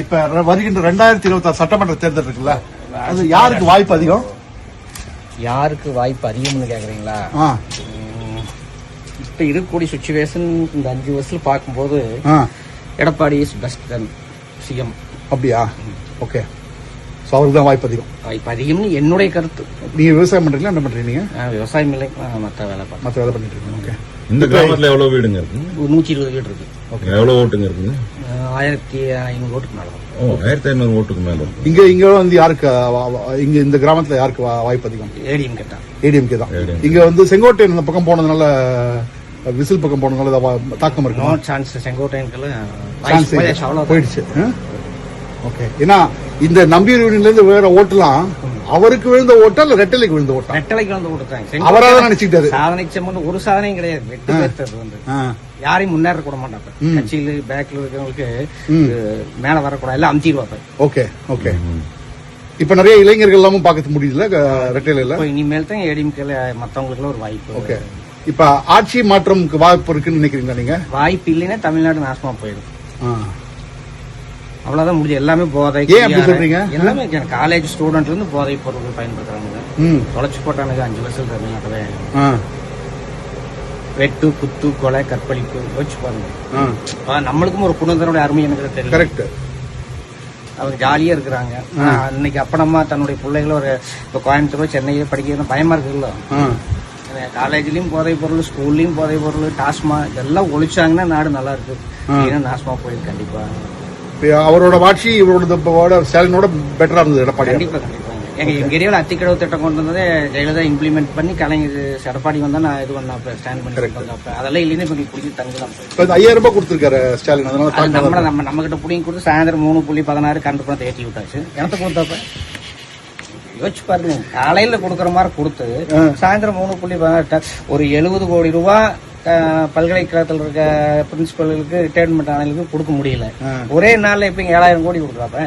இப்ப வருகின்ற 2026 சட்டமன்ற தேர்தல் இருக்குல்ல, அது யாருக்கு வாய்ப்பு அதிகம்? யாருக்கு வாய்ப்பு அதிகம்னு கேக்குறீங்களா? இப்ப இருக்கக்கூடிய சுச்சுவேஷன் இந்த 5 வருஷத்துல பார்க்கும்போது Edappadi is best then CM. அப்படியா? ஓகே. சோ அவருக்கு தான் வாய்ப்பு அதிகம். வாய்ப்பு அதிகம்னு என்னுடைய கருத்து. நீங்க விவசாயம் பண்றீங்களா, என்ன பண்றீங்க? நீங்க விவசாயம் இல்லை, மற்ற வேலை பண்ணிட்டு இருக்கீங்க. ஓகே. இந்த கிராமத்துல எவ்வளவு வீடுங்க இருக்கு? 120 வீடு இருக்கு. எவ்வளவு ஓட்டுங்க இருக்குங்க? 1500 ஓட்டுக்கு மேல. 1500 ஓட்டுக்கு மேல. இங்க வந்து யாருக்கு இங்க இந்த கிராமத்துல யாருக்கு வாய்ப்பு அதிகம்? ஏடிஎம் கேட்டா ஏடிஎம்கே தான். இங்க வந்து செங்கோட்டையன் இந்த பக்கம் போனதுனால, விசில் பக்கம் போனதுனால தாக்கம் இருக்கு. No chance. செங்கோட்டையனுக்கு போயிடுச்சு. ஓகே. ஏன்னா இந்த நம்பியூர் யூனியன்ல இருந்து வேற ஓட்டுலாம் அவருக்கு விழுந்த ஓட்டா இல்ல ரெட்டலைக்கு விழுந்த ஓட்டா? ரெட்டலைக்கு வந்து ஓட்டுறாங்க. அவராதான் நினைச்சுக்கிட்டாரு. சாதனை சம்பந்தம் ஒரு சாதனையும் கிடையாது. வெட்டு பேர்த்தது வந்து யாரையும் முன்னேற கூட மாட்டாங்க. கட்சியில பேக்ல இருக்கிறவங்களுக்கு மேல வரக்கூடாது, எல்லாம் அமுத்திடுவாங்க. Okay okay. இப்ப நிறைய இளைஞர்கள் எல்லாமும் பார்க்க முடியுதுல ரெட்டையில. இனிமேல் தான் ஏடிஎம்கேல மத்தவங்களுக்கு ஒரு வாய்ப்பு. ஓகே. இப்ப ஆட்சி மாற்றம்க்கு வாய்ப்பு இருக்குன்னு நினைக்கிறீங்களா நீங்க? வாய்ப்பு இல்லைன்னா தமிழ்நாடு நாசமா போயிடும். அவ்வளவுதான் முடிஞ்சு. எல்லாமே போதை. எல்லாமே காலேஜ் ஸ்டூடெண்ட்ல இருந்து போதை பொருட்கள் பயன்படுத்துறாங்க. தொலைச்சு போட்டானுங்க 5 வருஷம் தமிழ்நாட்டிலே. வெட்டு, குத்து, கொலை, கற்பழிப்பு வச்சு பாருங்க. நம்மளுக்கும் ஒரு குடும்பத்தினுடைய அருமை எனக்கு தெரியும். கரெக்ட். அவங்க ஜாலியா இருக்கிறாங்க. இன்னைக்கு அப்பனம்மா தன்னுடைய பிள்ளைகளை ஒரு இப்ப கோயம்புத்தூர் சென்னையில படிக்கிறது பயமா இருக்குல்ல. காலேஜ்லயும் போதை பொருள், ஸ்கூல்லயும் போதை பொருள், டாஸ்மா இதெல்லாம் ஒழிச்சாங்கன்னா நாடு நல்லா இருக்கு. ஏன்னா நாசமா போயிருக்கு கண்டிப்பா. அவரோட ஆட்சி இவரோட ஸ்டாலினோட பெட்டரா இருந்தது எடப்பாடி. கண்டிப்பா கண்டிப்பா. எங்க ஏரியாவில் அத்திக்கடவு திட்டம் கொண்டு வந்ததே ஜெயலலிதா இம்ப்ளிமெண்ட் பண்ணி கலைஞர் எடப்பாடி வந்தா நான் இது பண்ண ஸ்டாண்ட் பண்ணி அதெல்லாம் இல்லைன்னு இப்ப பிடிச்சி தங்கலாம். 5000 ரூபாய் கொடுத்திருக்காரு ஸ்டாலின். அதனால நம்ம கிட்ட புடிங்கி கொடுத்து சாயந்தரம் 3.16 கரண்ட் பணத்தை ஏற்றி விட்டாச்சு. எனக்கு கொடுத்தப்ப யோசிச்சு பாருங்க. காலையில கொடுக்கற மாதிரி கொடுத்து சாயந்தரம் 3.16 ஒரு 70 கோடி ரூபாய் பல்கலைக்கழகத்தில் இருக்க பிரின்சிபல்களுக்கு ரிட்டையர்மெண்ட் ஆனவங்களுக்கு கொடுக்க முடியல. ஒரே நாள்ல இப்ப 7000 கோடி கொடுக்குறாப்ப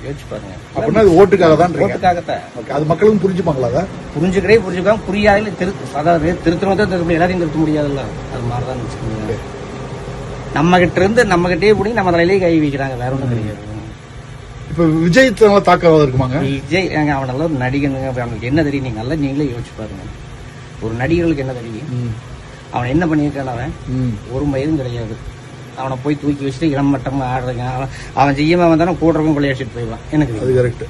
யோசிச்சு பாருங்க. அப்படின்னா அது ஓட்டுக்காக தான். ஓட்டுக்காகத்தான். அது மக்களும் புரிஞ்சுப்பாங்களா? புரிஞ்சுக்காம புரியாத அதாவது திருத்தணும் எல்லாத்தையும் திருத்த முடியாதுல்ல. அது மாதிரிதான் வச்சுக்கோங்க. நம்ம கிட்ட இருந்து நம்ம கிட்டே பிடி நம்ம தலையிலேயே கை வைக்கிறாங்க. வேற ஒண்ணும் கிடையாது. இப்ப விஜய் தாக்கம் இருக்குமாங்க? விஜய் அவனெல்லாம் ஒரு நடிகனுங்க. அவனுக்கு என்ன தெரியும்? நீங்க நல்லா நீங்களே யோசிச்சு பாருங்க. ஒரு நடிகர்களுக்கு என்ன தெரியும்? அவன் என்ன பண்ணியிருக்கான்? அவன் ஒரு மயிரும் கிடையாது. அவனை போய் தூக்கி வச்சுட்டு இளம் மட்டமா ஆடுறங்க. அவன் செய்யாம வந்தாலும் கூடுறவங்க கொள்ளையடிச்சிட்டு போயிடுவான். எனக்கு அது கரெக்ட்.